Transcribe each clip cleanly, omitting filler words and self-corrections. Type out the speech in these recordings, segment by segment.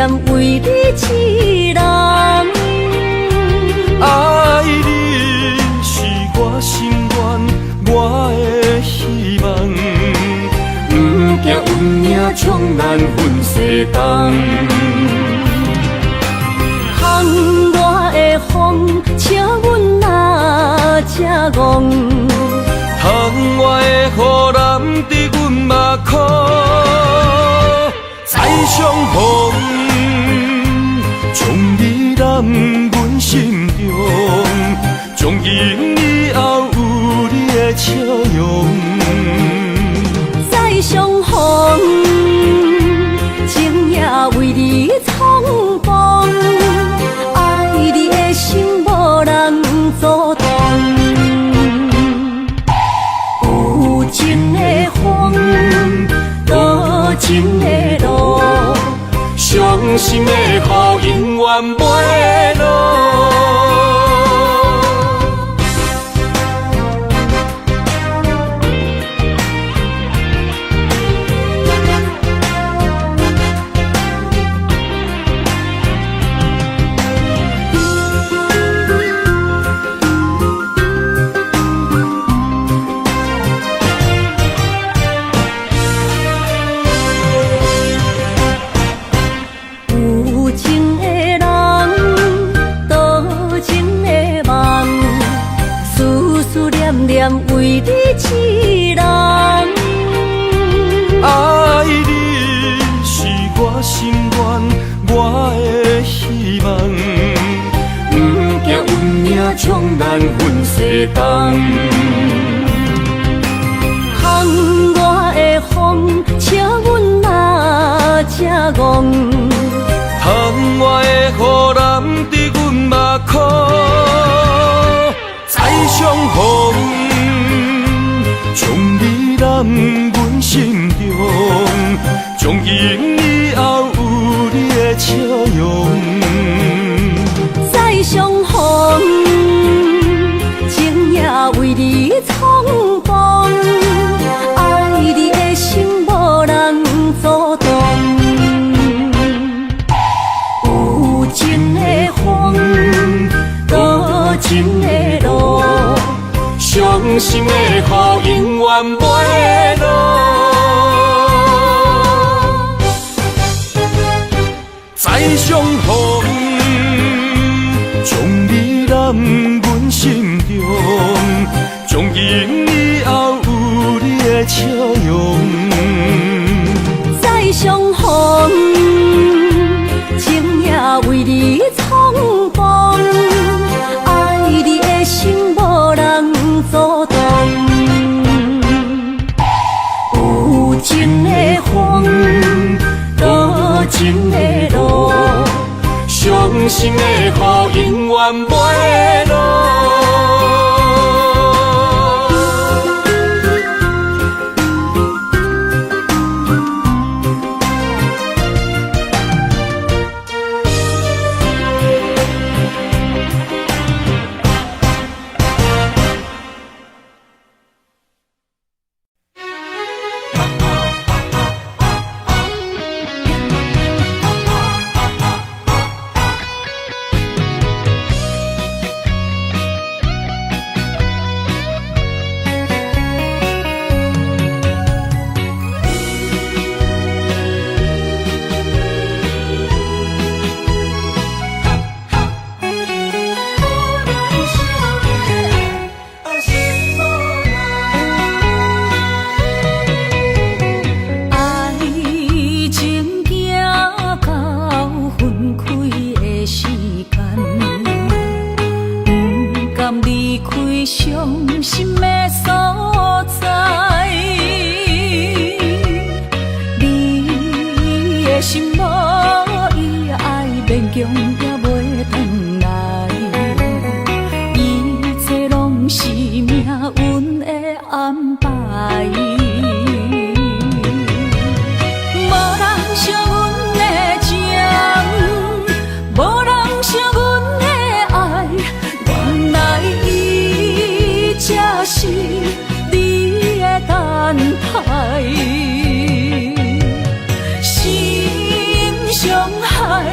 念为你痴人。爱你是我心愿，我的希望。不惊运命冲咱分世东。窗外的风，请阮哪只戆？窗外的雨淋伫阮目眶，再相逢，将你揽阮心中，从今以后有你的笑容。再相逢，情也为你苍茫，爱你的心无人阻挡。有情的风，多情的路，伤心的雨永远袂落。为你痴人，爱你是我心愿，我的希望。不惊运命冲咱分世东。窗外的风，请阮哪只戆？窗外的雨淋伫阮目眶，再相逢。将你揽阮心中，从今以后有你的笑容。再相逢，情也为你苍茫，爱你的心无人阻挡。有情的风，多情的路，伤心的雨永远袂落。再相逢，将你揽阮心中，从今以后有你的笑容。再相逢，情也为你苍茫，爱你的心无人阻挡。有情的风，多情的路，伤心的雨永远袂落。海，心上海。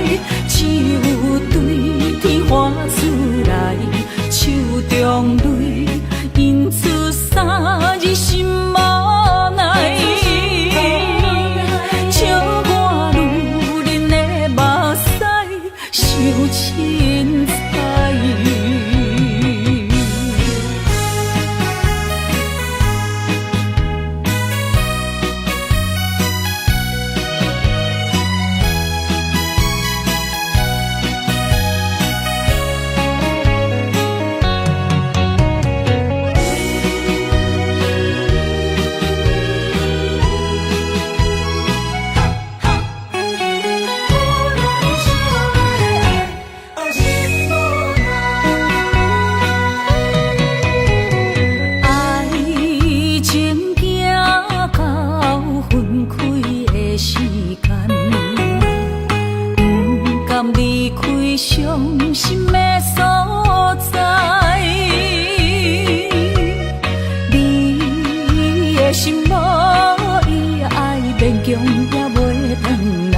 强也袂转来，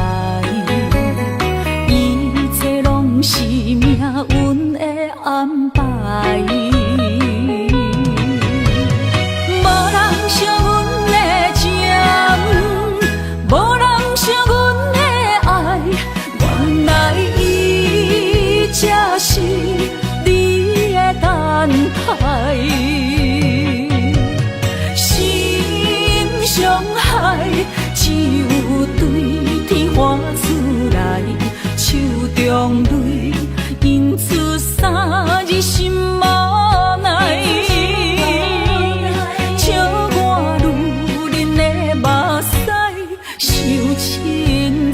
一切拢是命运的安排。无人惜阮的情，无人惜阮的爱，原来伊才是你的等待。伤害只有对天花出来，手中泪因出三日心无奈，笑我女人的目屎受凊彩。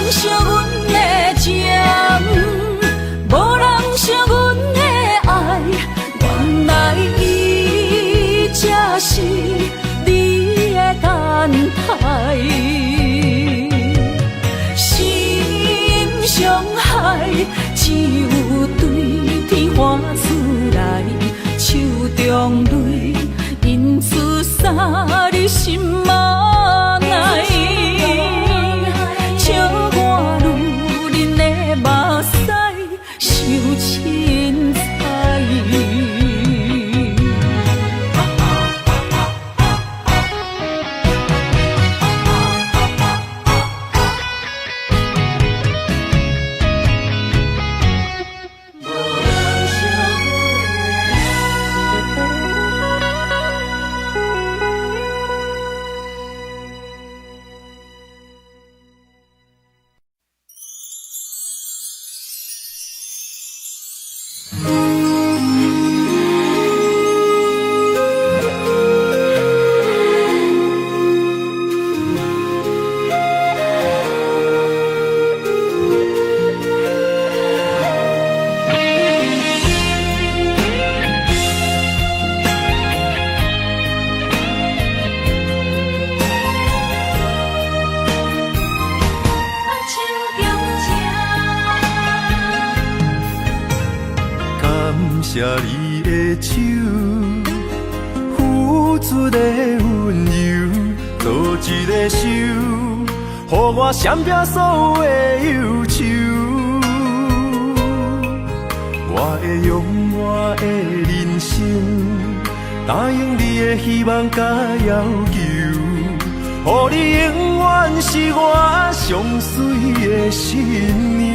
惜阮的情，无人惜阮的爱，原来伊才是你的等待。心伤害只有对天花出来，手中泪因出三日心无奈。目屎受凊彩，谢你的手，付出的温柔，做一个手，予我闪避所有的忧愁。我会用我的人生，答应你的希望甲要求，予你永远是我上水的新娘。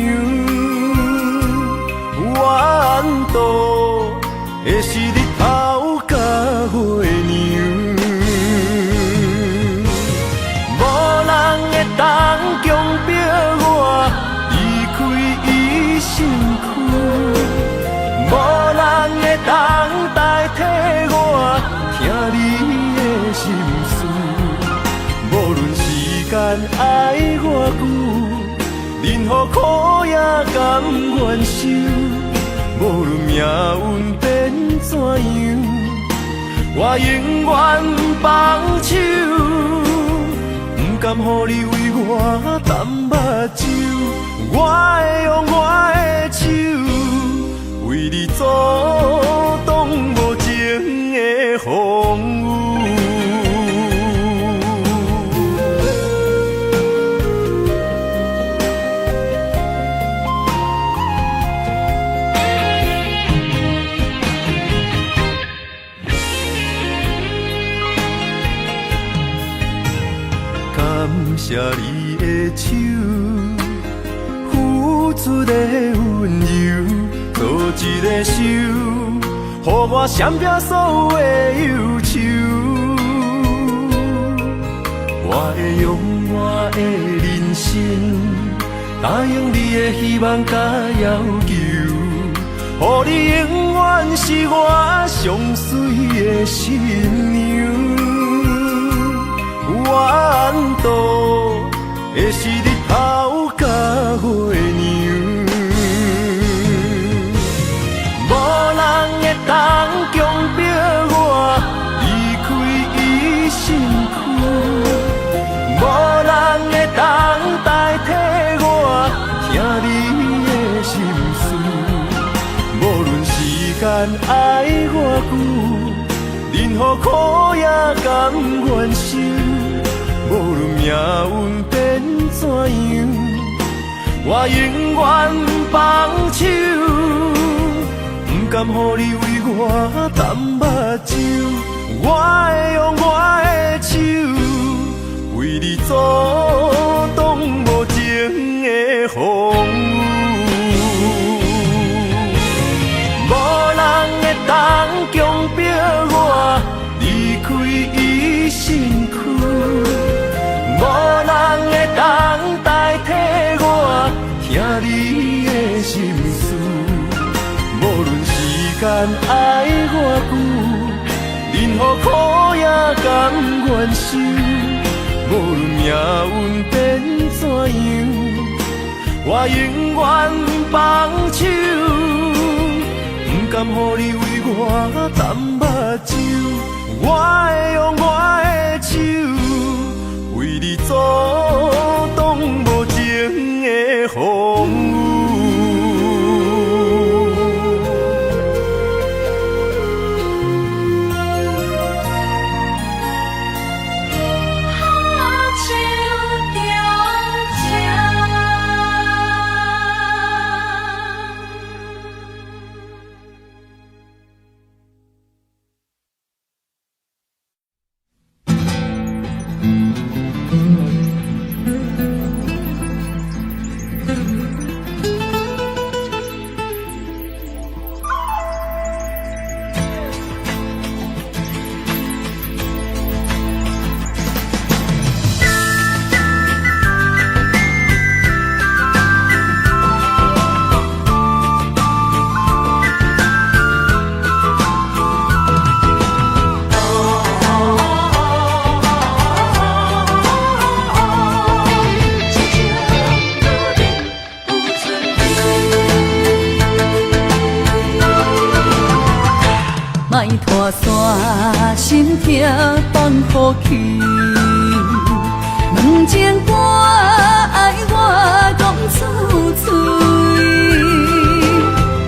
缘途会是日头甲月亮，无人会当强迫我离开伊身躯，无人会当代替我听你的心事。无论时间爱我久，任何苦也甘愿受。无论命运变怎样，我永远放手，不甘予你为我淡目睭。我会用我的手，为你阻挡无情的风雨。谢你的手，付出的温柔，做一个手，予我闪避所有的忧愁。我会用我的人生，答应你的希望甲要求，予你永远是我上水的新娘。缘途会是日头甲月亮，无人会当强迫我离开伊身躯，无人会当代替我听你的心事。无论时间爱偌久，任何苦也甘愿受。无论命运变怎样，我永远放手，不甘予你为我淡目睭。我会用我的手，为你阻挡无情的风雨。无人会当强迫我离开伊身躯，无人会当代替我听你的心事。无论时间爱偌久，任何苦也甘愿受。无论命运变怎样，我永远放手，不甘予你为我淡目睭。我会用我的手，为你阻挡无情的风雨。莫拖山，心痛放予去。问情歌爱我讲出嘴，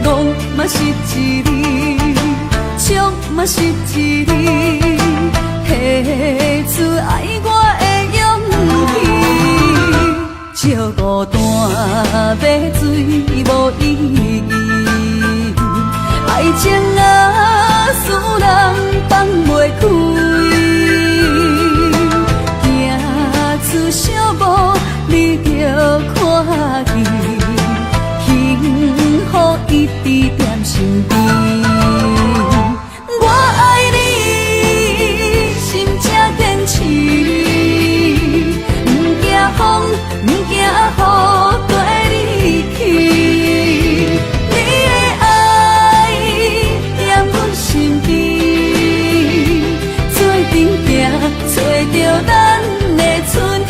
戆嘛是一字，唱嘛是一字，提出爱我的勇气。照孤单要水无意义，爱情啊，使人放袂开，行出小步，你着看见，幸福一直踮身边。我爱你，心正坚持，不惊风，不惊雨，跟你去。找着咱的春天。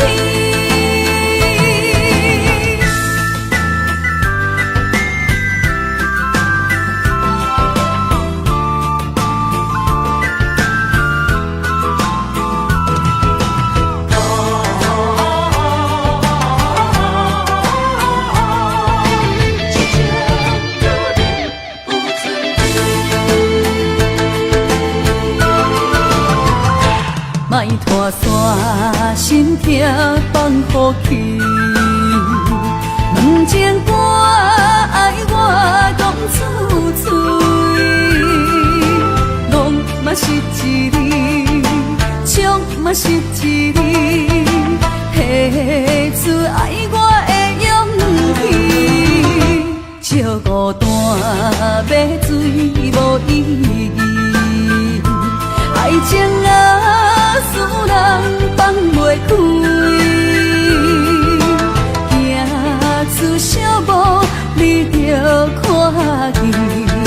莫拖山，心痛放予去。问情歌爱我讲出嘴，戆嘛是一字，唱嘛是一字，提出爱我的勇气。照孤单要水无意义，爱情啊，使人放袂开，行出小步，你着看见。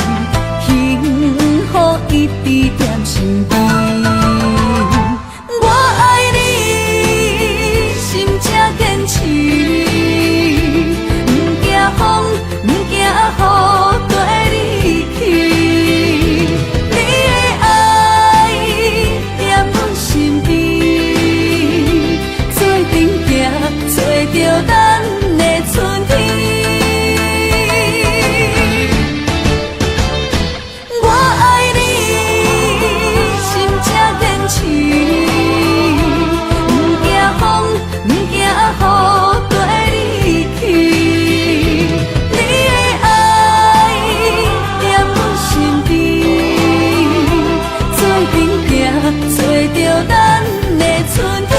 找着咱的春天。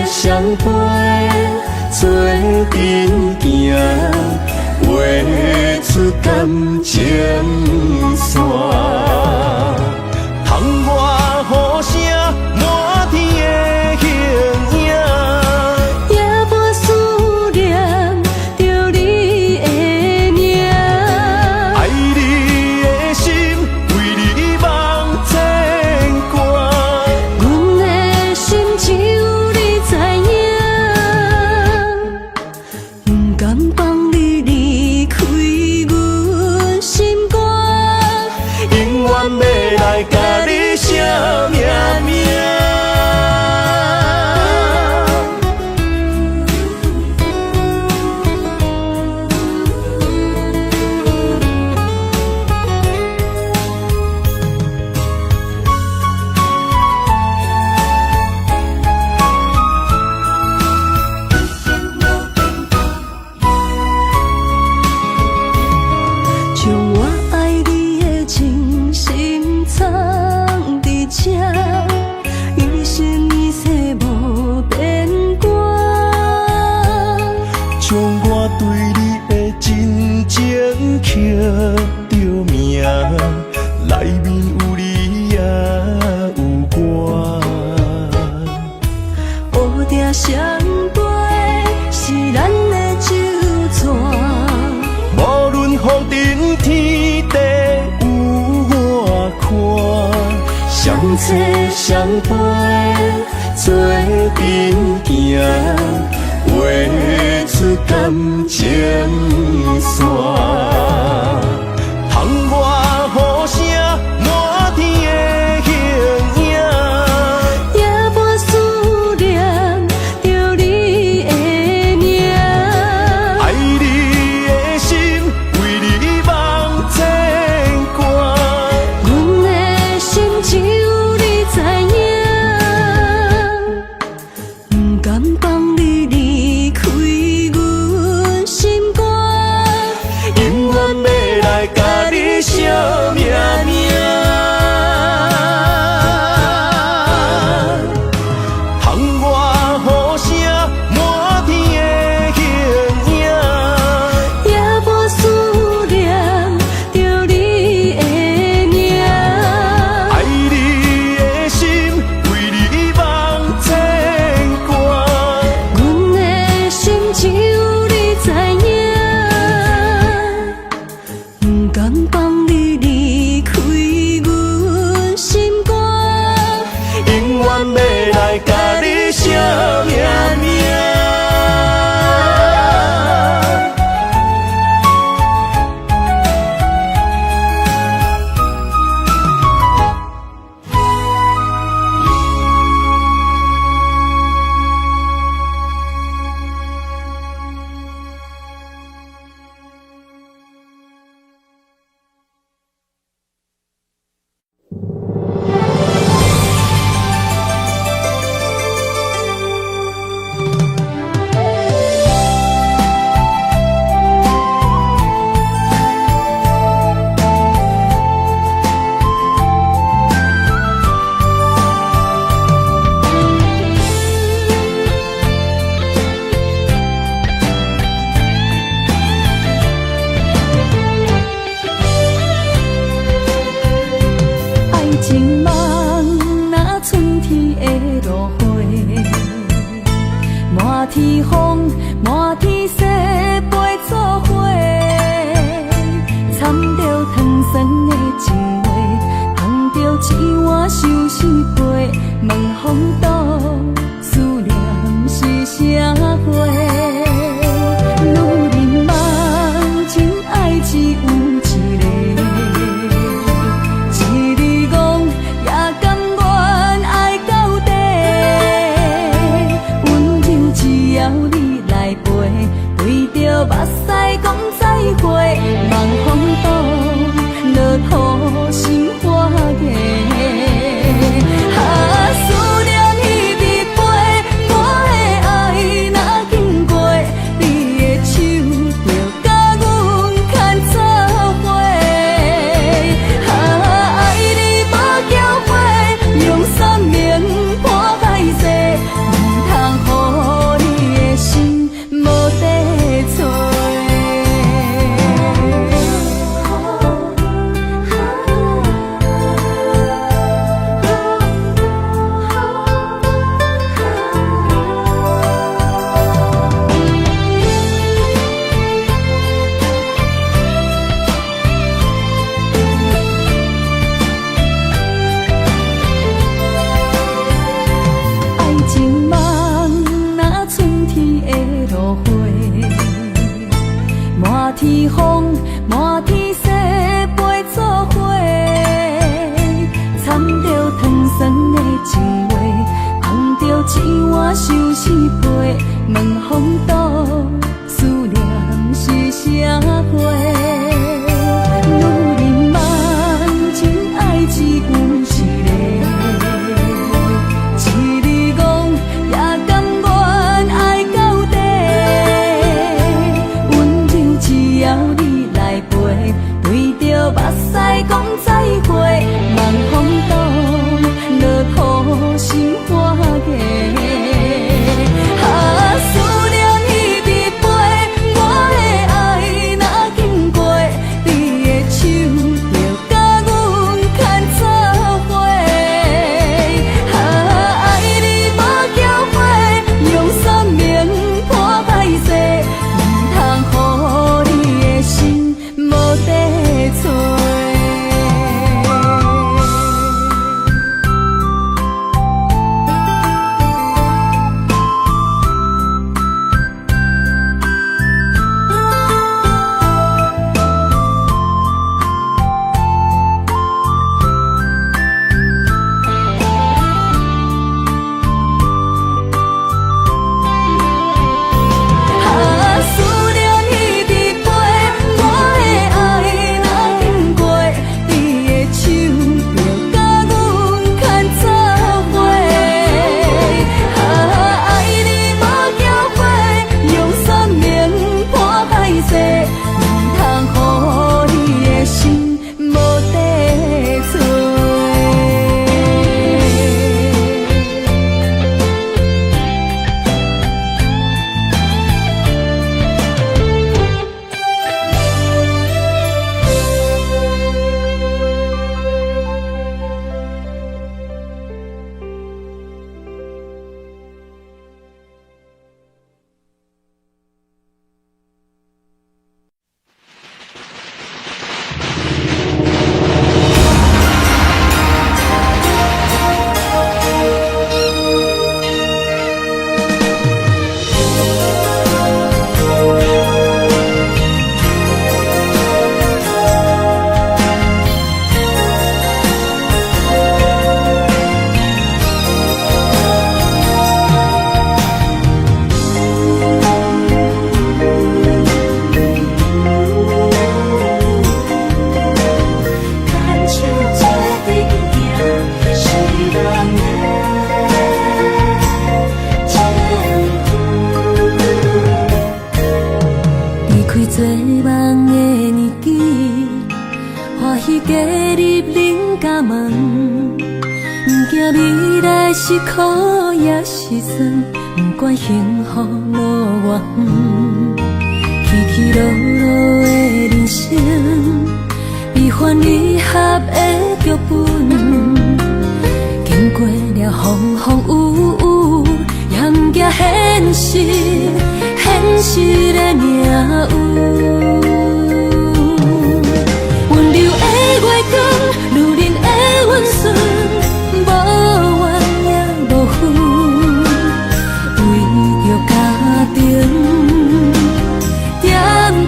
相陪做阵行，画出感情线。窗外雨声满天的形影，夜半思念着你的名。爱你的心为你梦牵挂，阮的心只有你知影，不甘放你离开阮心肝，永远要来甲你写名名。将我爱你的真心藏伫这，一生一世无变卦。将我对你的真情刻着名，内面有你也有我。乌蝶相陪是咱的酒泉。无论风尘天地有我看，相切相陪做阵行，画出感情线。窗外雨声满天的形影，夜半思念着你的名。爱你的心为你梦牵挂，阮的心只有你知影，不甘放你离开阮心肝，永远要来甲你写天风，满天雪，陪做伙，掺着糖酸的情话，捧着一碗相思杯，问风度，思念是啥货？女人梦，真爱只有一个，一字讲也甘愿爱到底，温柔只要你来陪，对着目屎讲再会，望风度，落土心花芽。思念彼日飞，我的爱若经过，你的手就甲阮牵做伙。爱你无缴费，用生命破歹势，唔通予你的心无地找。爱情梦，若春天的落花，满天风，满天雪，陪做伙，掺着糖酸的情话，捧着一碗相思杯，问风度，思念是啥货？女人梦，真爱只有一个。一字讲也甘愿爱到底，温柔只要你来陪，对着目屎讲再会，望风度，落土心花芽。思念彼日飞，我的爱若经过，你的手就甲阮牵做伙。爱你无缴费，用生命破歹势，唔通予你的心无地找。思念彼日飞，我的爱若经过，你的手就甲阮牵做伙。爱你无缴费，用生命破歹势，唔通予你的心无地找。做梦的年纪，欢喜加入恁家门，不惊未来是苦也是酸，不管幸福路偌远，起起落落的人生，悲欢离合的剧本，经过了风风雨雨，也不惊。现实，现实的命运。温柔的月光，女人的温顺，无怨也无恨，为着家庭，点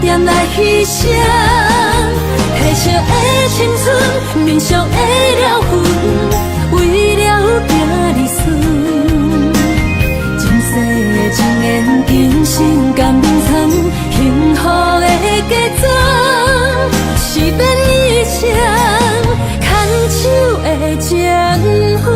点来牺牲。褪色的青春，面上的了痕，为了拼儿孙。前世情缘，今生甘眠残，幸福的家庄，是变以前牵手的情分。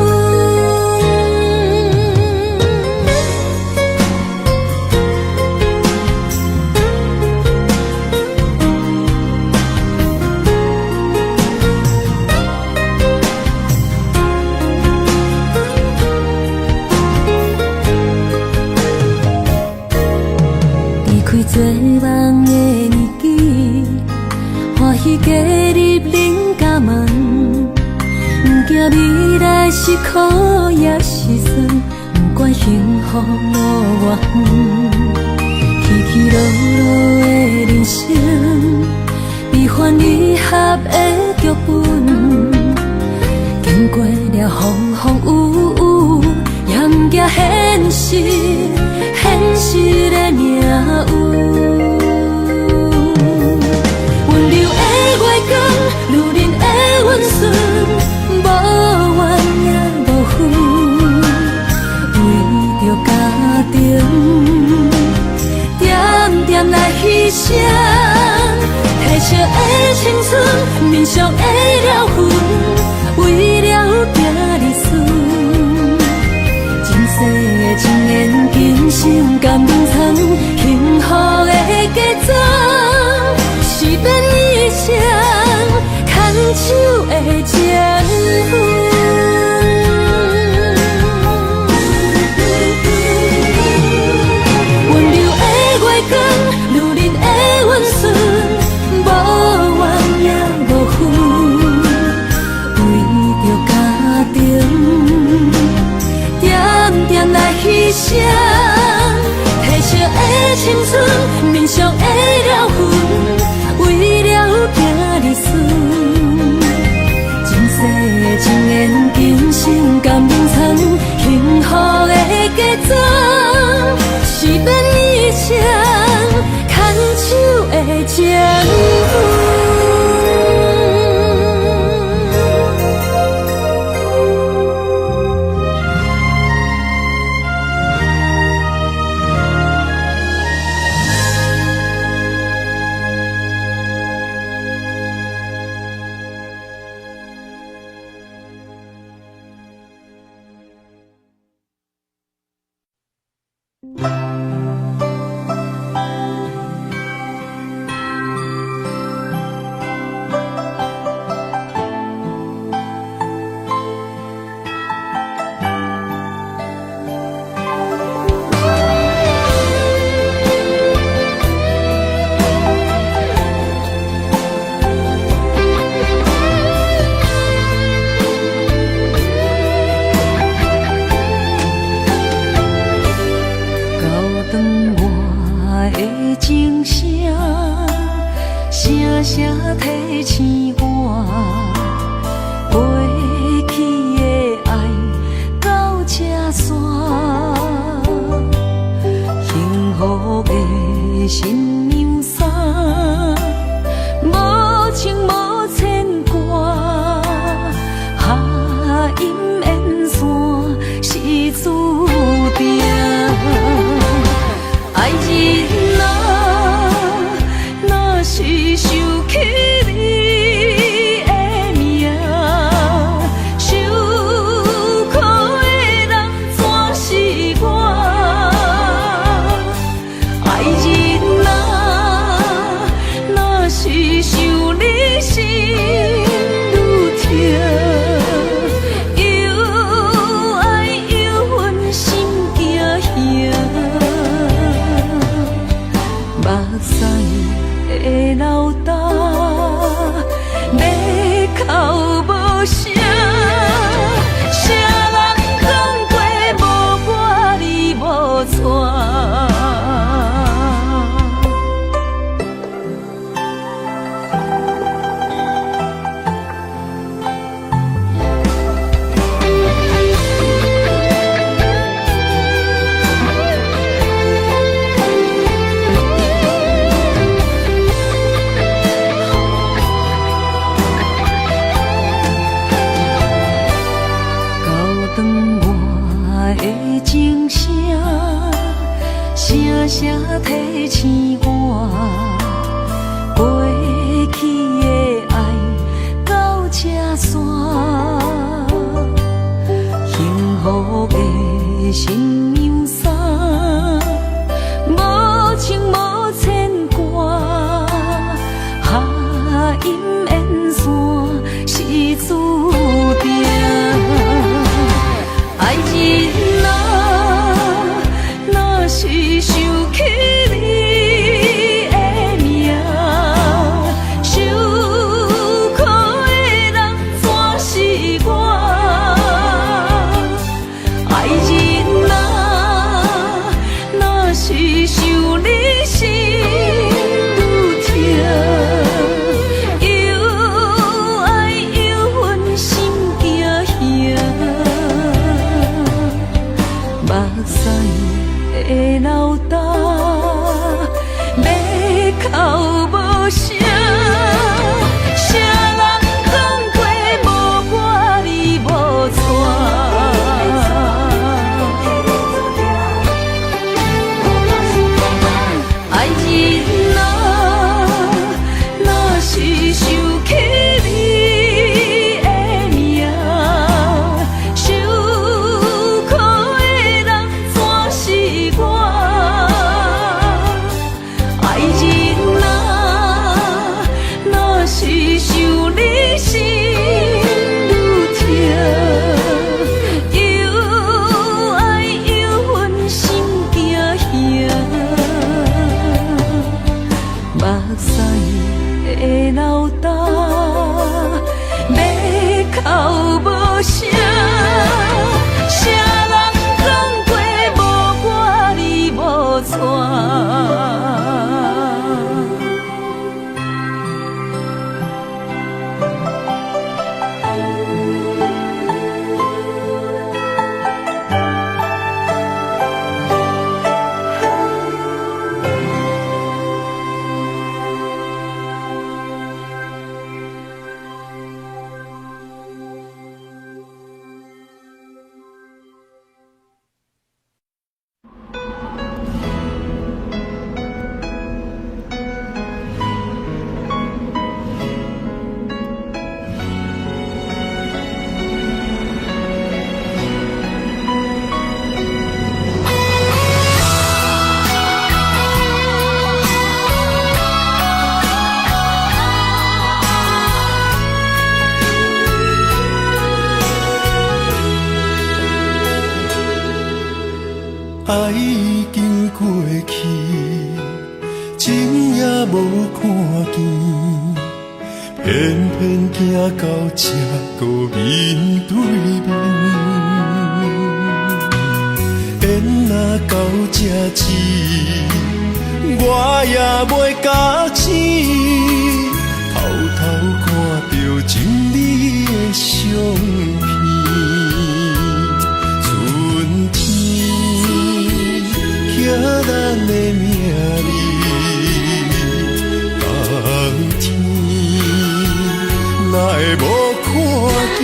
做梦的年纪，欢喜加入恁家门，不惊未来是苦也是酸，不管幸福路偌远，起起落落的人生，悲欢离合的剧本，经过了风风雨雨，也不惊现实，现实的命运。温柔的月光，女人的温顺，无怨也无恨，为着家庭，点点来牺牲。褪色的青春，面上的了痕，为了拼儿孙。前世情缘，今生甘眠残，幸福的家庄，是变以前牵手的情分。温柔的月光，女人的温顺，无怨也无恨，为着家庭，点点来牺牲。褪色的青春，面上的了痕，为了拼儿孙。前世情缘，今生甘眠残，幸福的家庄，是变以前牵手的情分。声提醒我，过去的爱到这线，幸福的心忧伤，无情无牵挂，下阴缘线是注定，爱人啊，若是想起你的名，受苦的人全是我。爱人啊，若是想你心愈痛，又爱又恨心惊吓，目屎的流干，要哭无声，谁人讲过无我你无带？爱人啊，若是想起你的名，受苦的人全是我。爱人啊，若是想你心愈痛，又爱又恨心惊吓，目屎的流干，要哭无声，谁人讲过无我你无带？爱已经过去，情也无看见，偏偏行到这个面对面。缘若到这时，我也袂假死，偷偷看到情美的相片。刻咱的名字，当天哪会无看见？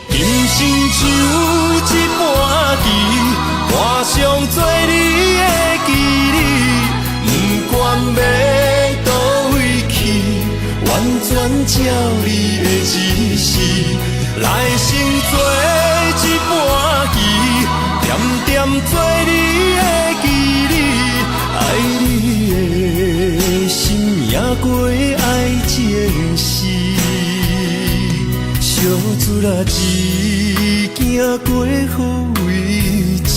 今生只有一半棋，换上做你的记忆，不管要倒位去，完全照你的指示，来生做一半棋。点点做你的记忆，爱你的心也过爱情事，小船啊只行过好位置，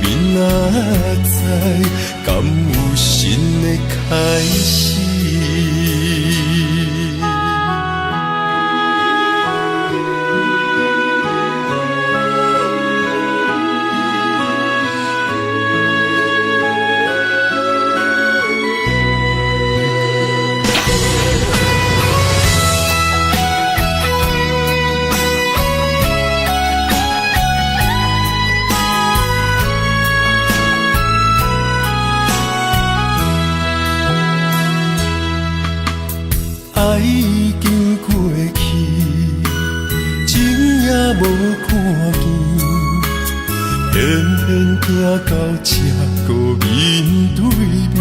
明仔载敢有新的开始？爱已经过去，情也无看见，偏行到这个面对面，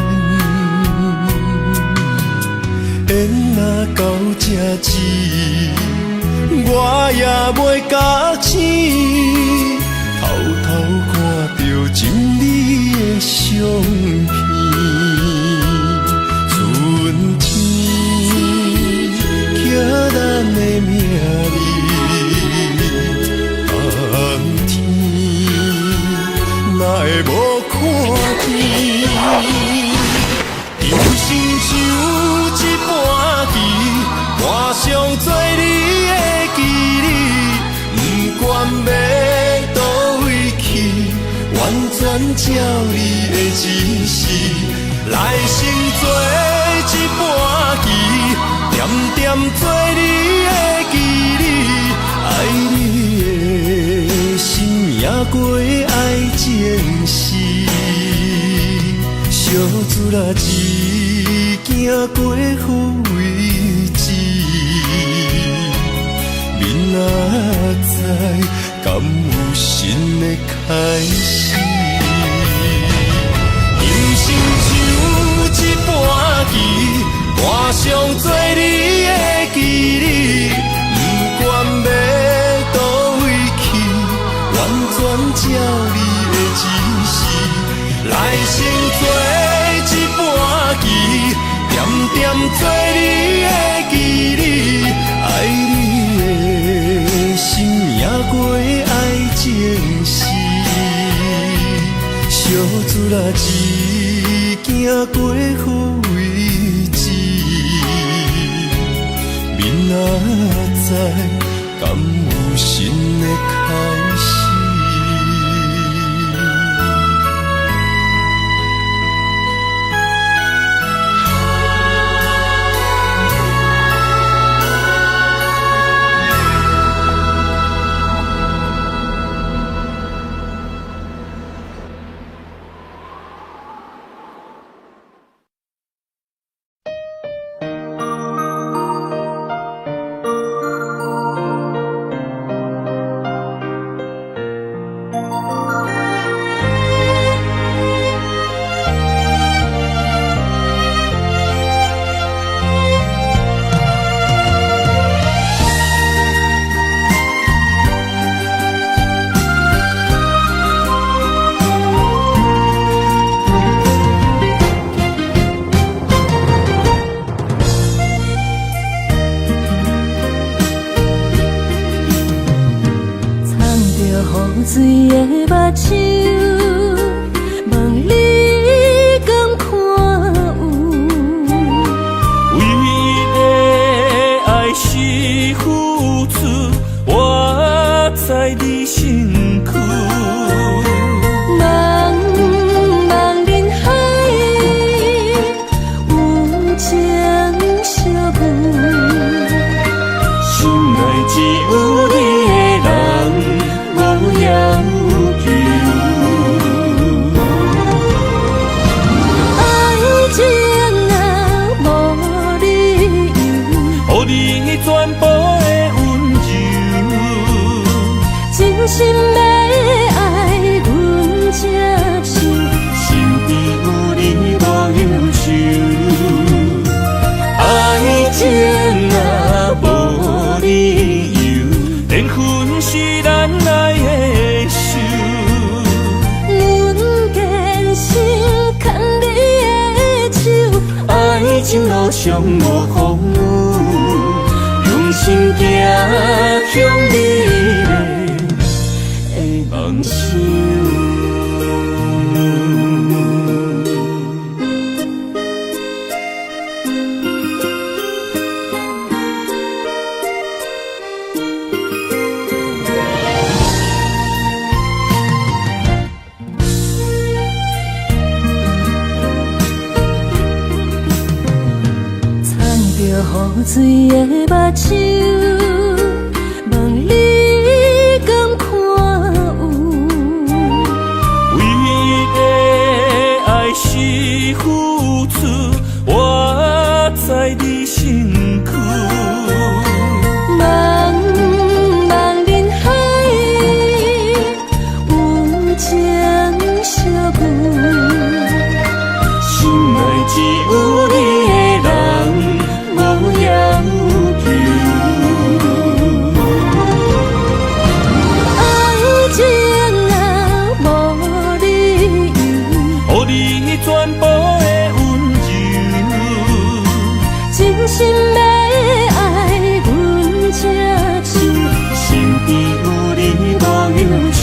缘若到这止，我也袂甲醒，偷偷看着情你的相片。春天刻咱的名字，冬天哪会无看见？人生就一盘棋，换上做你的记忆，不管要倒位去，完全照你的指示，来生做一盘棋，点点做你的记忆，爱你的心也过爱情诗，小船仔一行过好位置，明仔载敢有新的开始？人生就一盘棋，换上做你的记忆，不管要倒位去，完全照你的指示，来生做一盘棋，点点做你的记忆，爱你的心也过爱情诗，小船仔一行过好位置，明仔载敢有新的开始？水的目睭，问你敢看有？为了爱是付出，我在你身躯。茫茫人海，有情相伴，心内只有你的人。无要求，爱情若无理由，予你全部的温柔，真心要爱阮才像，身边有你无忧愁。爱情若无理由，连分是咱爱的手。阮坚信牵你的手，爱情路上无风雨，用心行向你的梦想。雨水的目睭，问你敢看有？为了爱是付出，我在你身躯。茫茫人海，有情真心要爱阮才手，身边有你无忧愁，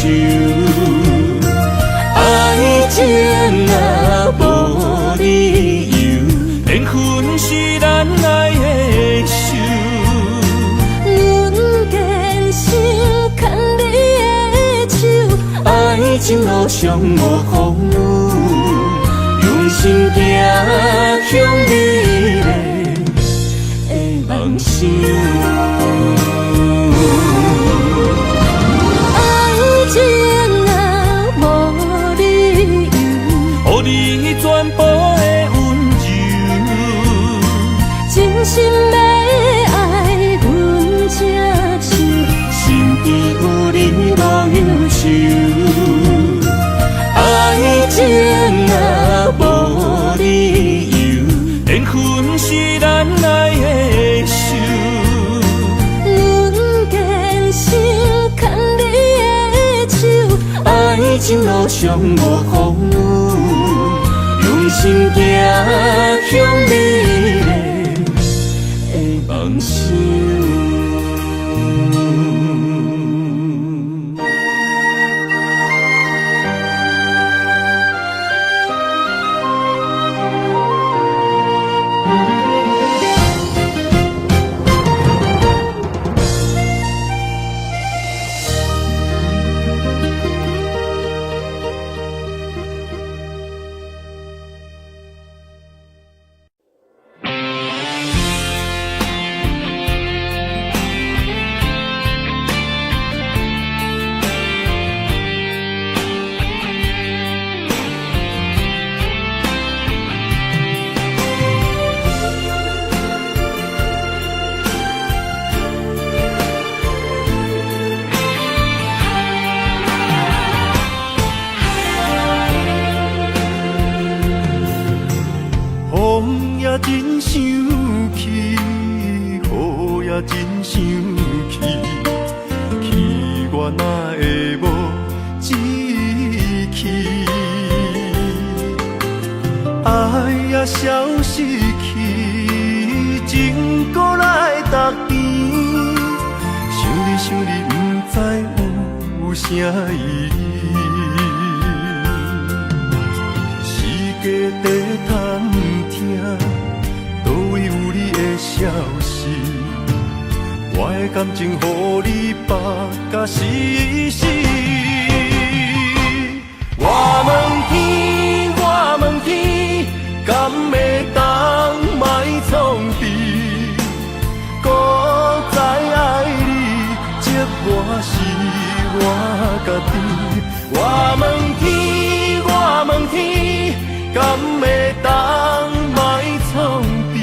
爱情若无理由，缘分是咱爱的手。阮坚守牵你的手，爱情路上无风雨，用心行向美丽的梦想。爱情若无理由，予你全部的温柔，真心要爱阮才手，身边有你无忧愁。爱情若无理由，缘分是咱爱的手。阮坚守牵你的手，爱情路上无风雨，用心行向美丽的梦想。风也真生气，雨也真生气，气我哪会无志气？爱也消失去，情搁来逐甜。想你想你，不知有啥意义。世界在探听，倒位有你的消息？我的感情，予你绑甲死死。我问天，我问天，敢会当莫创治？搁再爱你，这我是我家己。我问天，我问天，敢会当莫创治？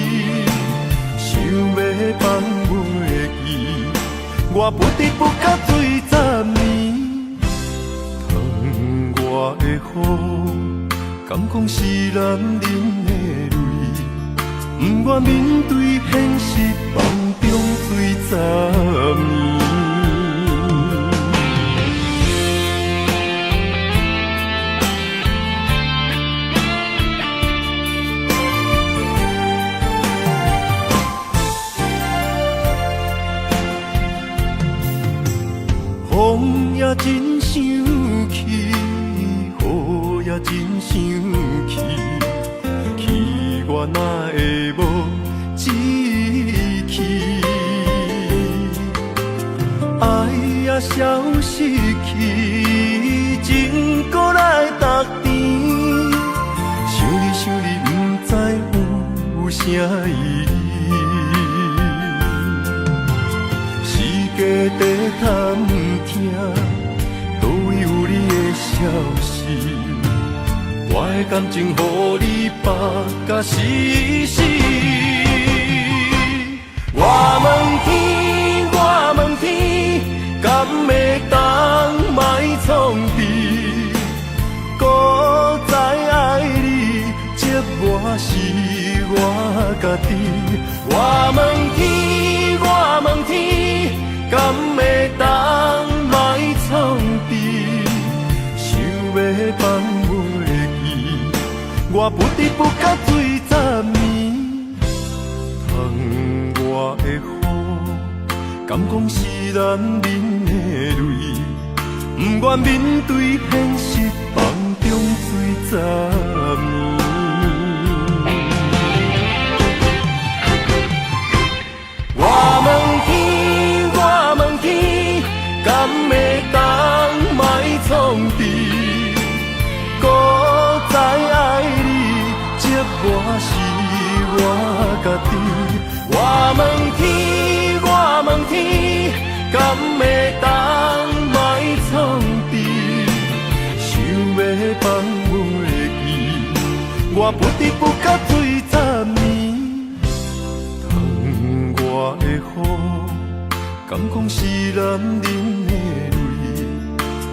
想要放袂记，我不得不甲醉10年。疼我的雨，敢讲是男人的泪，不愿面对现实，梦中醉10年。风也真生气，雨也真生气，气我哪会无志气？爱也消失去，情搁来逐甜。想你想你，不知有啥意义？世界在探听，倒位有你的消息？我的感情，予你绑甲死死。我问天，我问天，敢会当莫创治？搁再爱你，这我是我家己。我问天，我问天，敢会当莫创治？想要放袂记，我不得不甲醉10年。外的雨，敢讲是男人的泪，不愿面对现实，梦中醉十年。我问天，我问天，敢会当莫创治？孤知爱你，寂寞是我家己。我问天，我问天，敢会当莫创治？想要放袂记，我不得不甲醉十年。窗外的雨，敢讲是男人的泪，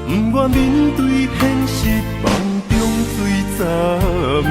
不愿面对现实，梦中醉十年。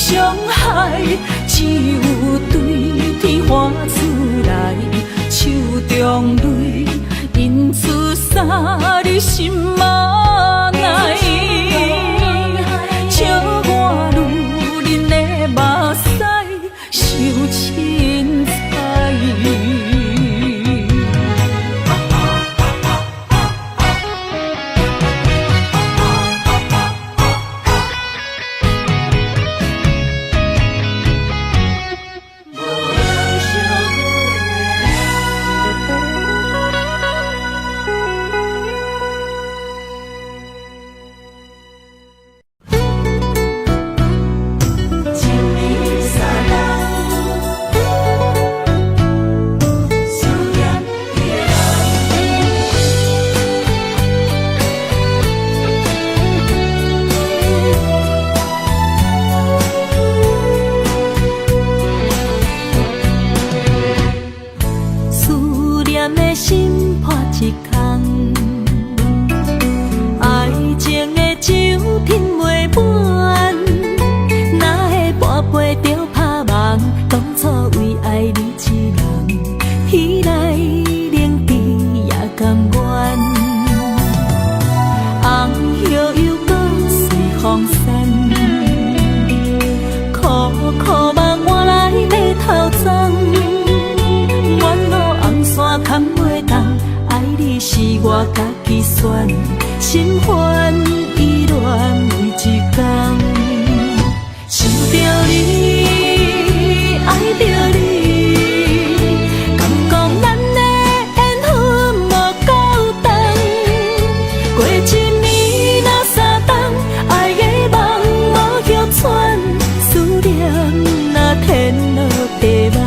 伤害，只有对天花出来，手中泪印出啥你心嘛奈，笑我女人的目屎受凊彩。我家己选，心烦意乱每一天，想着你，爱着你，敢讲咱的缘分无够长，过一年若三冬，爱的梦无叶喘，思念若天落地网。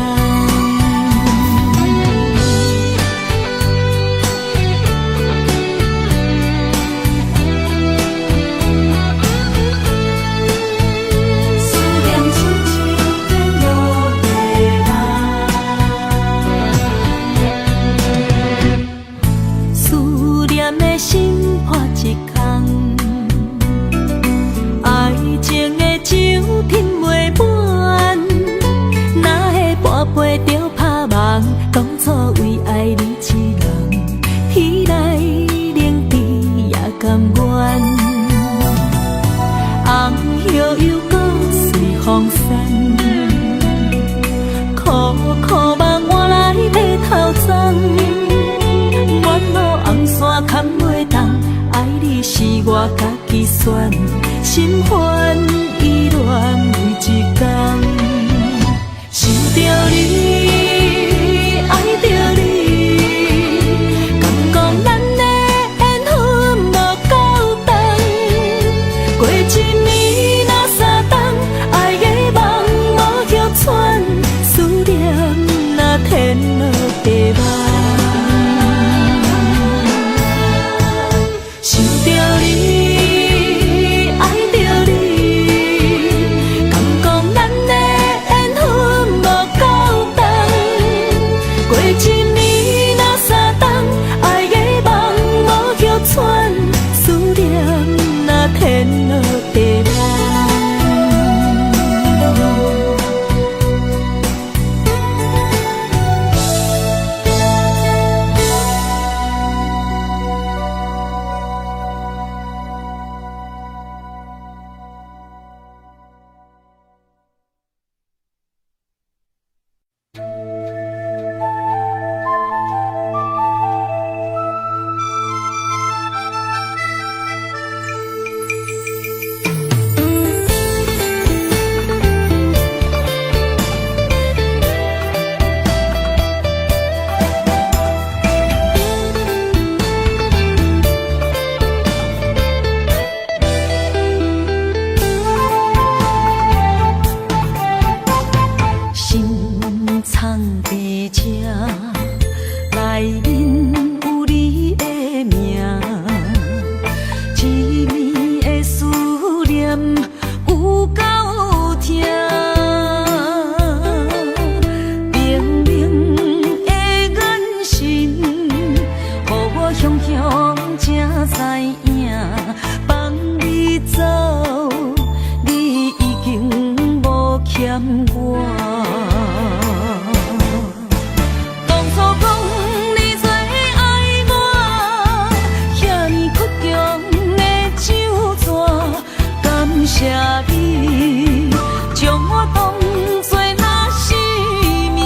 当初为爱你一人，天来冷滴也甘愿。红叶又搁随风散，苦苦梦换来马头鬃。远路红线牵袂动，爱你是我家己选，心烦意乱每一天，想着你。爱着你，敢讲咱的缘分无够长，过一年若三冬，爱的梦无叶喘，思念若天落地网。想着你，爱着你，我。当初讲你最爱我，遐尼苦中的酒泉，感谢你将我当作那生命。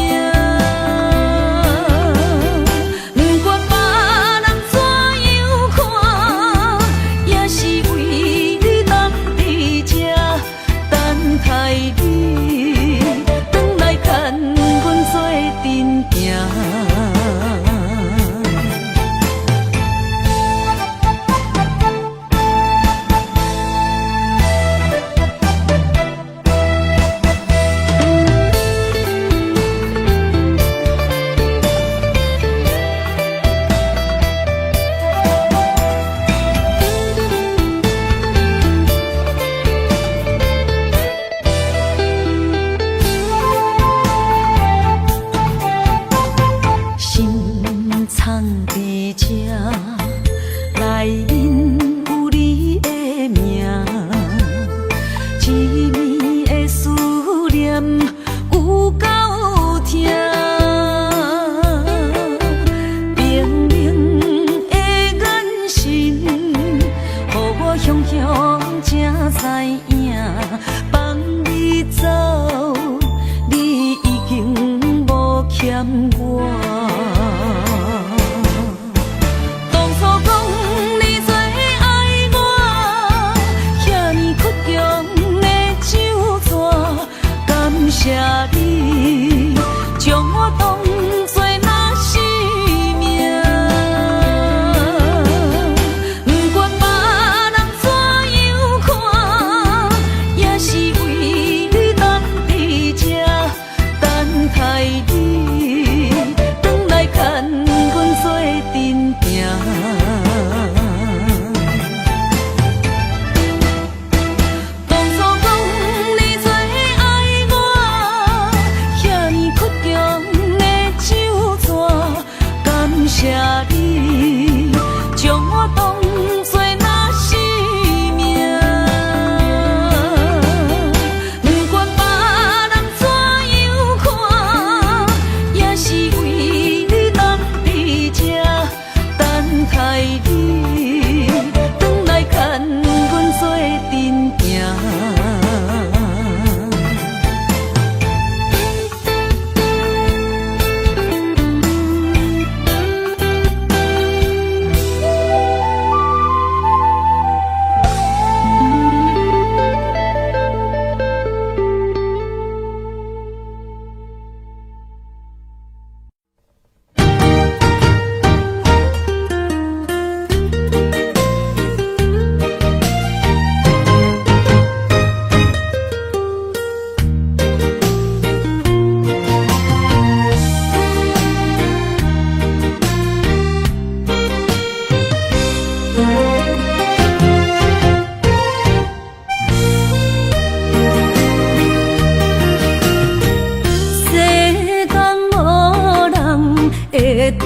不管别人怎样看，也是为你等伫这，等待你转来牵阮做阵行。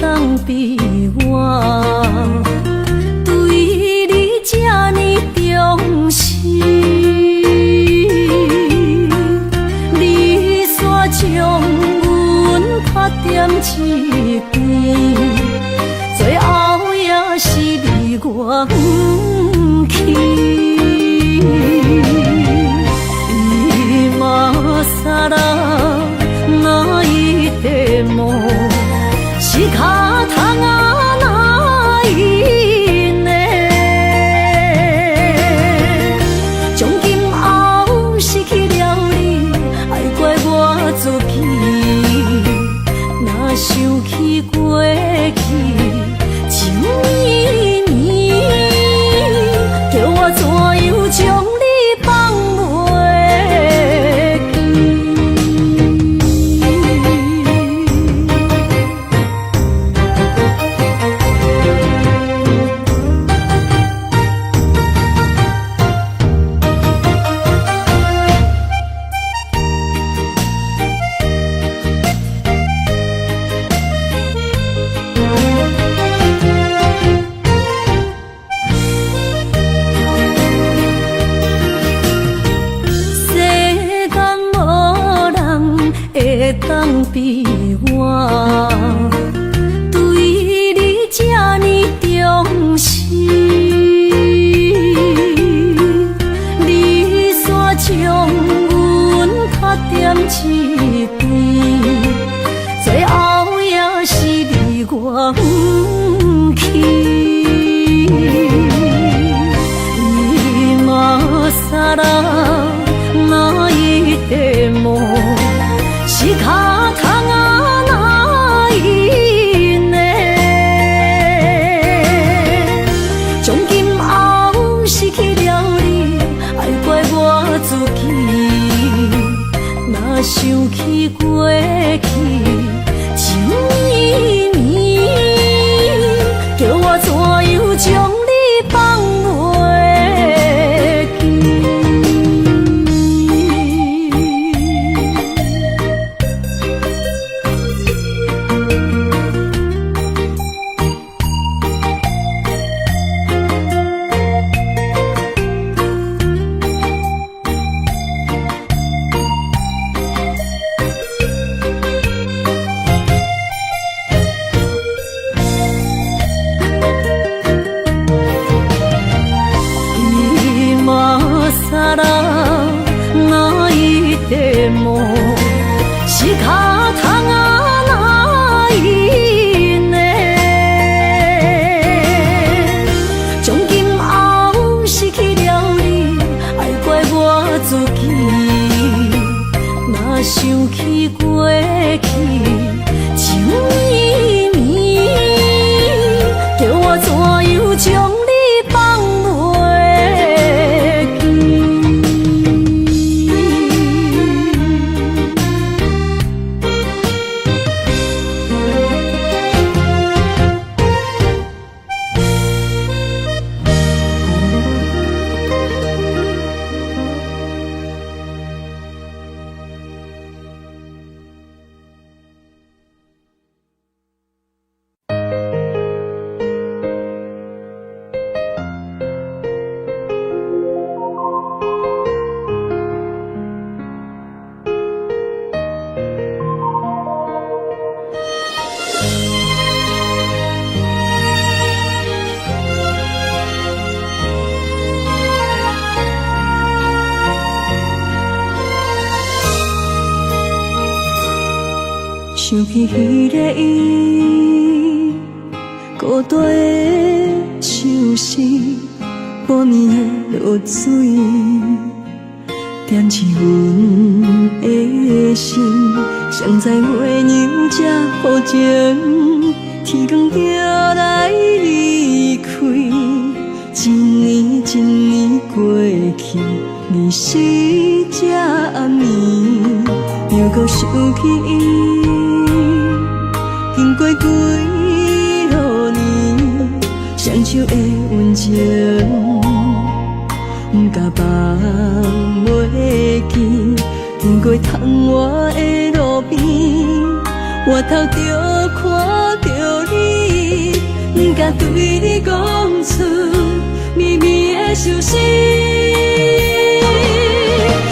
当比我对你这呢重视，你煞将阮拍点一边，最后也是你我不去。今さら泣いても仕方がないね。从今后失去了你，爱怪我自己。若想起过去，像年年，叫我怎样将你放袂记？会当比我对你这呢重视？你煞将阮较点一边，最后也是你我不去。你嘛傻啦，哪一个梦是脚痛啊哪一呢？从今后失去了你，爱怪我自己。若想起过去情绵绵，叫我怎样将你放袂记？哪一个梦是脚痛啊哪一呢？从今后失去了你，爱怪我自己。若想起过去情绵绵，叫我怎样将你放袂记？想起彼个伊，孤单的手势，半暝的落水，点起阮的心。谁知月娘这薄情，天光就来离开。一年一年过去，你是这暗暝，又搁想起伊。经过几落年，双手的温情，不敢放袂记。经过窗外的路边，我头就看到你，不敢对你讲出绵绵的相思。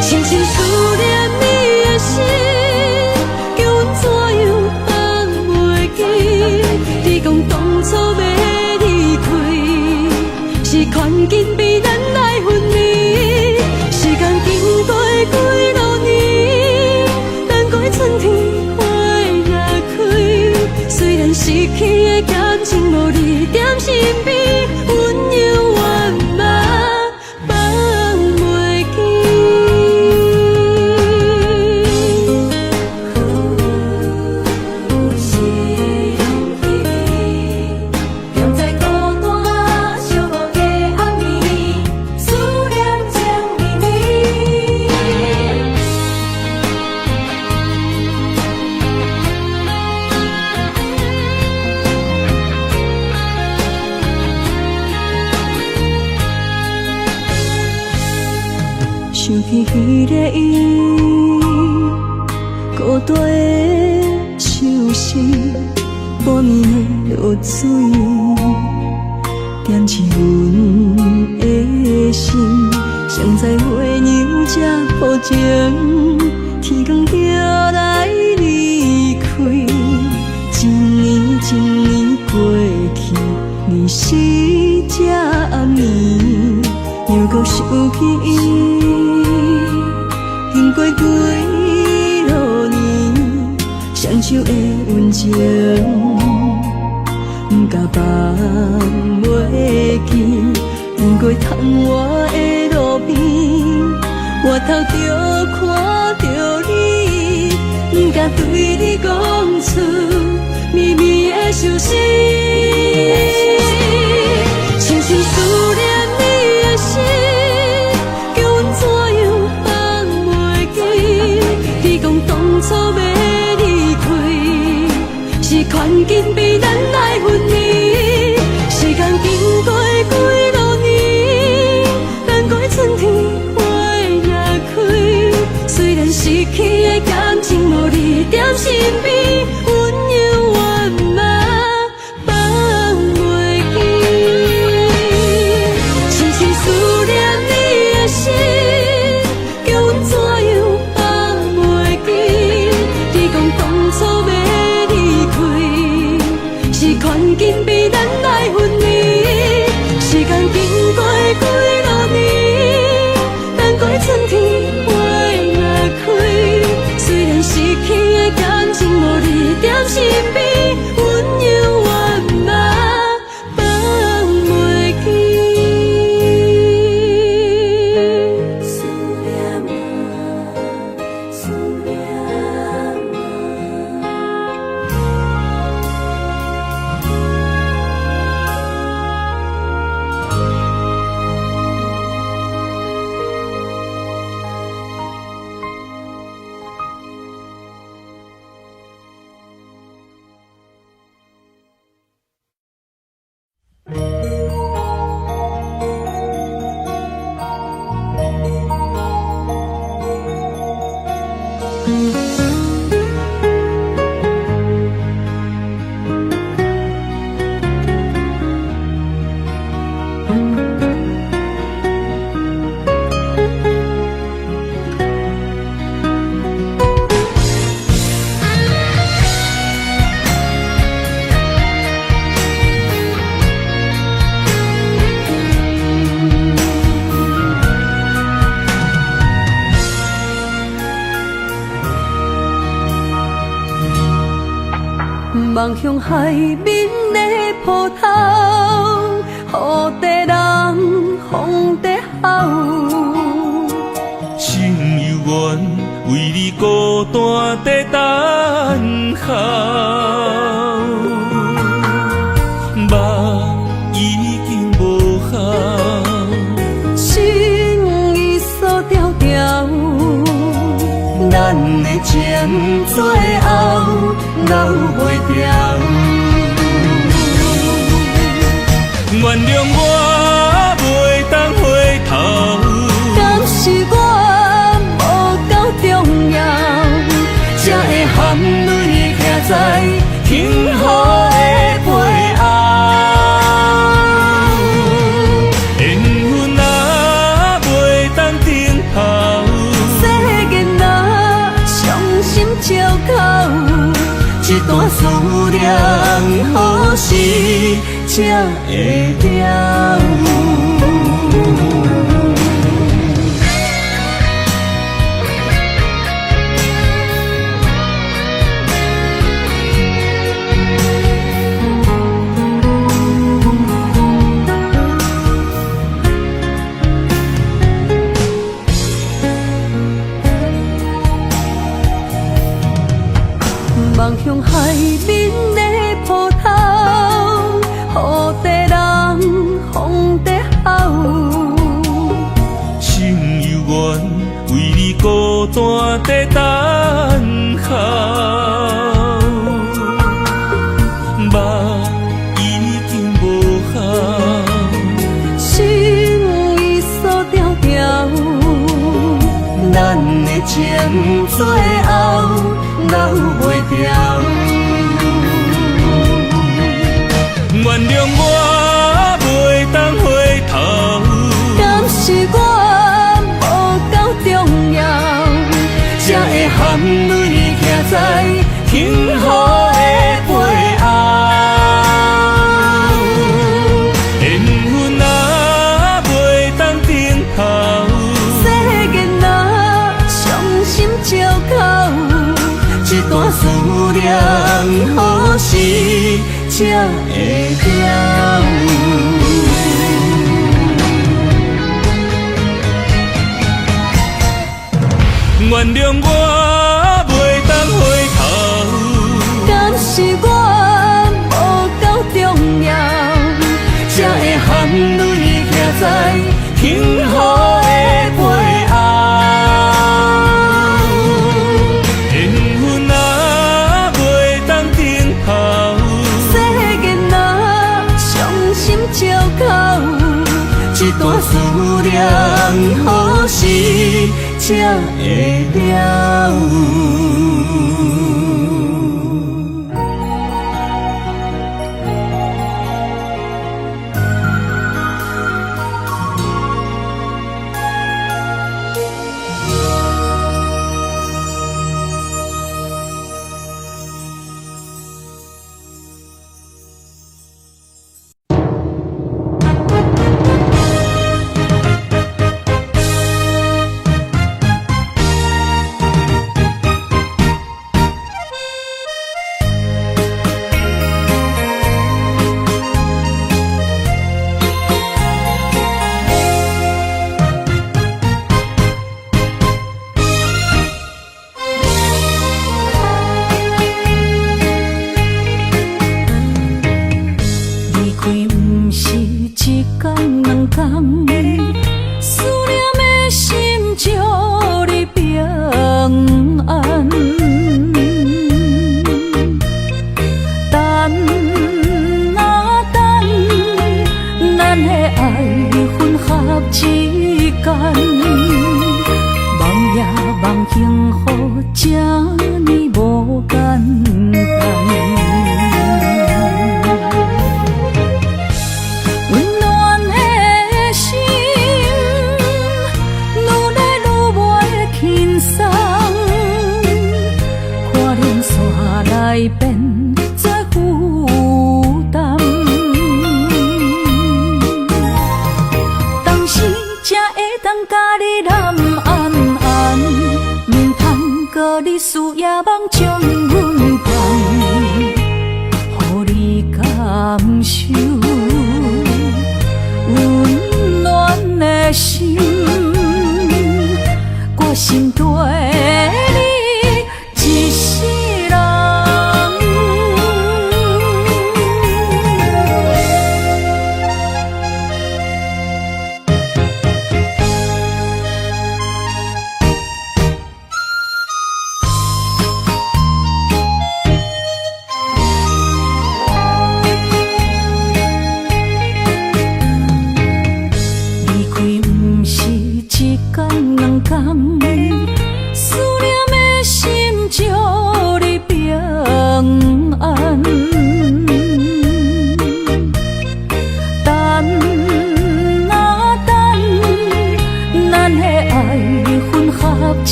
深深思念你的心，叫阮怎样放袂记？你讲当初要离开，是劝紧比咱来分离。时间经过几落年，等过春天花若开。虽然失去的感情无你踮身边，温柔万嘛放袂想起彼个伊，孤单的手势，半暝的落水，点起阮的心。谁知月娘这薄情，天光就来离双手的温情，不甲放袂记。经过窗外的路边，我头就看到你，不敢对你讲出绵绵的相思。深深思念你的心，叫阮怎样放袂记？你讲当初要离开，是权紧被咱来分离。时间经过几多年，等待春天花若开。虽然失去的感情无你在身边，温柔我嘛放袂记。深深思念你的心，叫阮怎样放袂记？你讲当初要离开，是权紧被咱来分离。时间经过几多年，等待春天花若开。虽然失去的感情无你在身边，温柔我嘛放袂记。思念我，思念望向海面的波涛，雨地人，风地好。心犹原为你孤单在等候，梦已经无效，心已锁条条。咱的情最后留袂掉，原谅我袂当回头，敢是我无够重要，才会含泪徛在幸福的背后。缘分啊袂当停候，世间啊伤心借口，一段思念何时才会了？望向海面的波涛，雨地人，风地好。心犹原为你孤单在等候，梦已经无效，心已锁条条。咱的情最后留袂掉，原谅我袂当回头，敢是我无够重要，才会含泪徛在幸福的背后。缘分啊袂当停候，世间啊伤心借口，一段思念，何时才会了？原谅我袂当回头，敢是我无够重要，才会含泪徛在幸福的背后？缘分啊袂当停候，世间若伤心借口，这段思念何时才会了？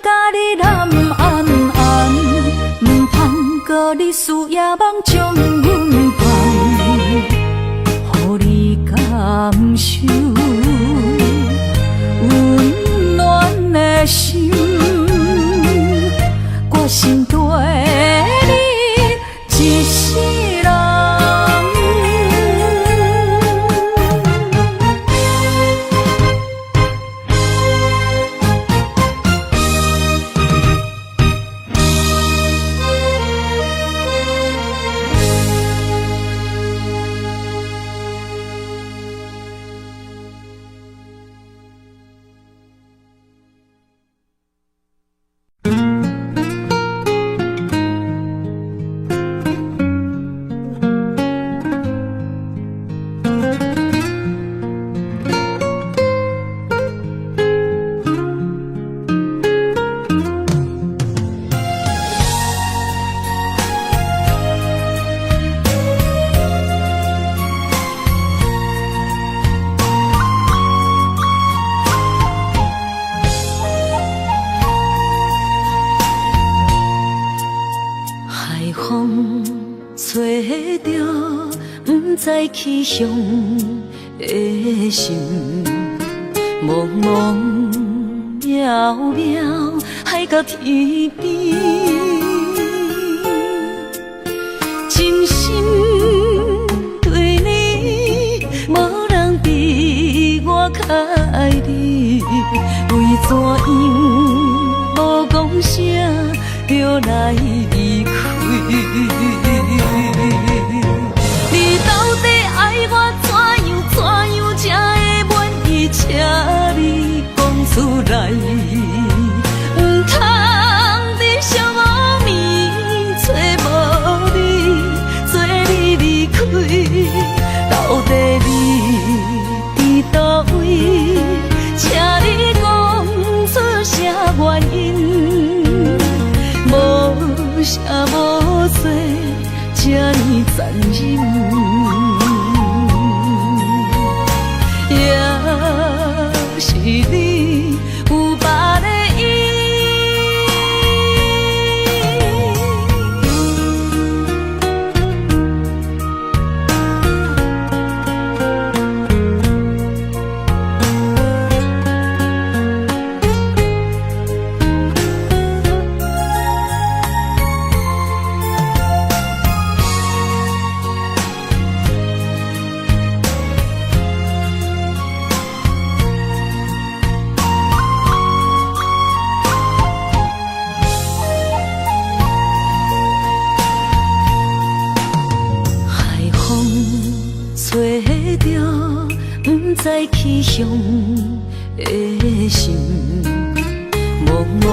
甲你揽暗暗，唔通甲你思夜梦将阮放，予你感受温暖的心，决心对你一世人。在气象的心，茫茫渺渺海到天边，真心对你，无人比我较爱你。为怎样无讲声就来离开？你到底爱我怎样才会满意？请你讲出来，唔通在寂无眠找无你，做你离开。到底你伫倒位？请你讲出啥原因？无啥无做。这呢残忍，也是你有别的意。在气象的心，茫茫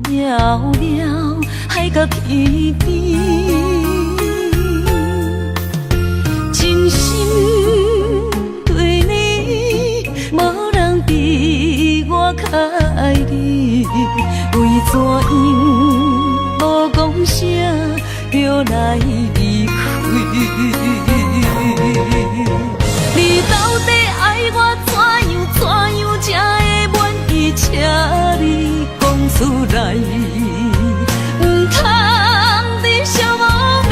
渺渺海到天边，真心对你，无人比我较爱你。为怎样无讲声就来离开？你到底爱我怎样才会满意？请你讲出来，唔通在寂无眠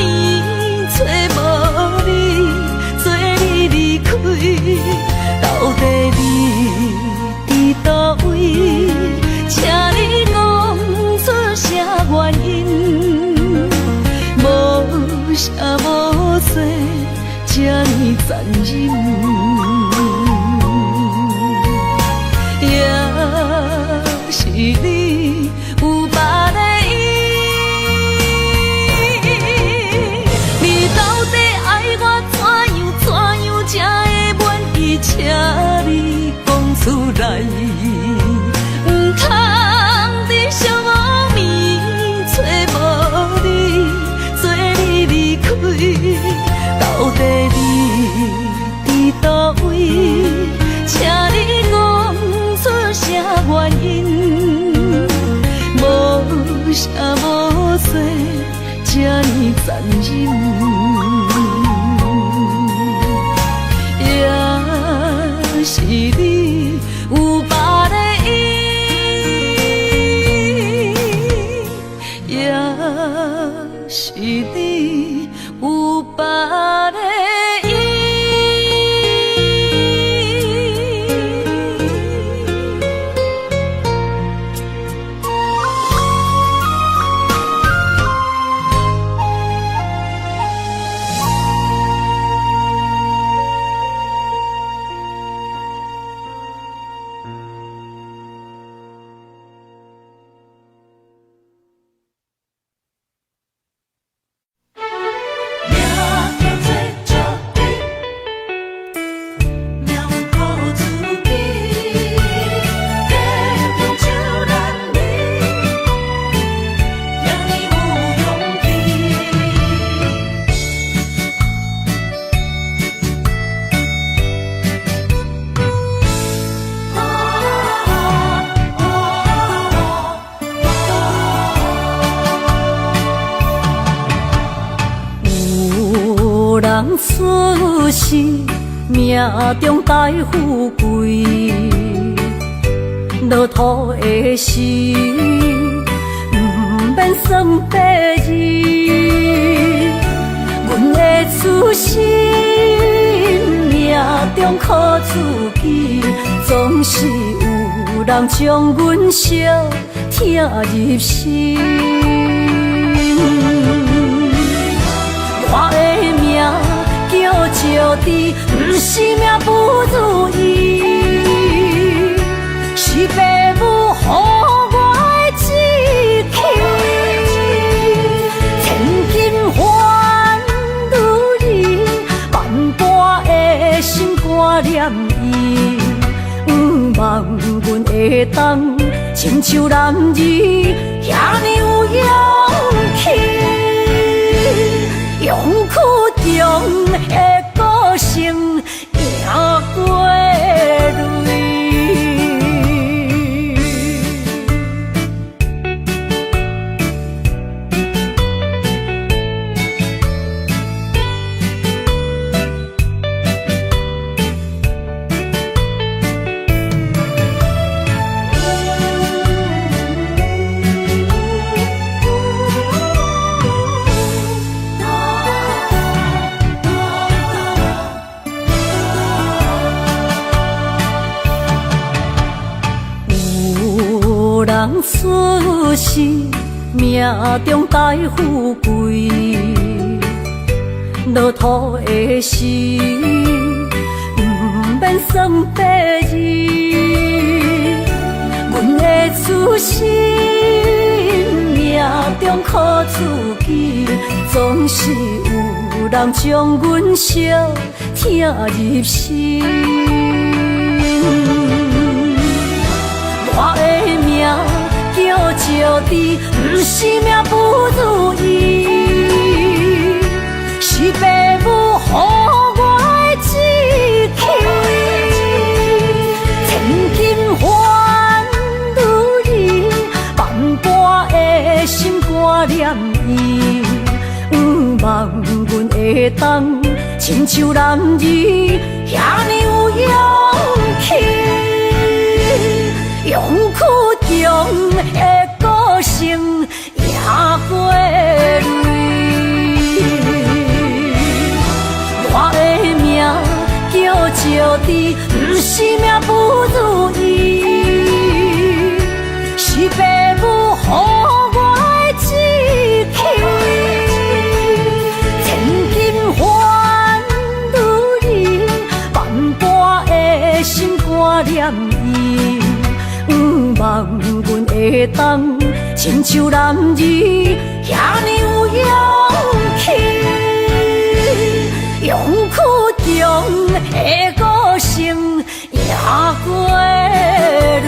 找无你，做你离开。到底你伫倒位？请你讲出啥原因？无啥无做。这呢残忍，也是你有别的意。你到底爱我怎样才会满意？请你讲出来，唔通在寂无眠找无你，做你离开。到底你伫倒位？请你讲出啥原因？无啥无做，这呢残忍，也是你有别的意。人出世，命中带富贵，落土的时，不免算白字。阮的出身，命中靠自己，总是有人将阮惜听入心。我的命叫石地，不是命不如意，是父母予我的志气。千金换如意，万般的心挂念伊，望阮会当亲像男儿遐尼有勇气。勇气中的个性，赢过泪。人出世，命中带富贵，落土的时，不免算白字。阮的出身，命中靠自己，总是有人将阮惜听入心。我的命叫石地，不是命不如意，是父母予我的志气。千金换如意，万般的心挂念伊，望阮会当亲像男儿遐尼有勇气。勇气中的个性，赢过泪。我的命叫石地，不是命不如意，是父母予我的志气。千金换如意，万般的心挂念伊。望阮会当亲像男儿遐尼有勇气，勇气中的个性赢过泪。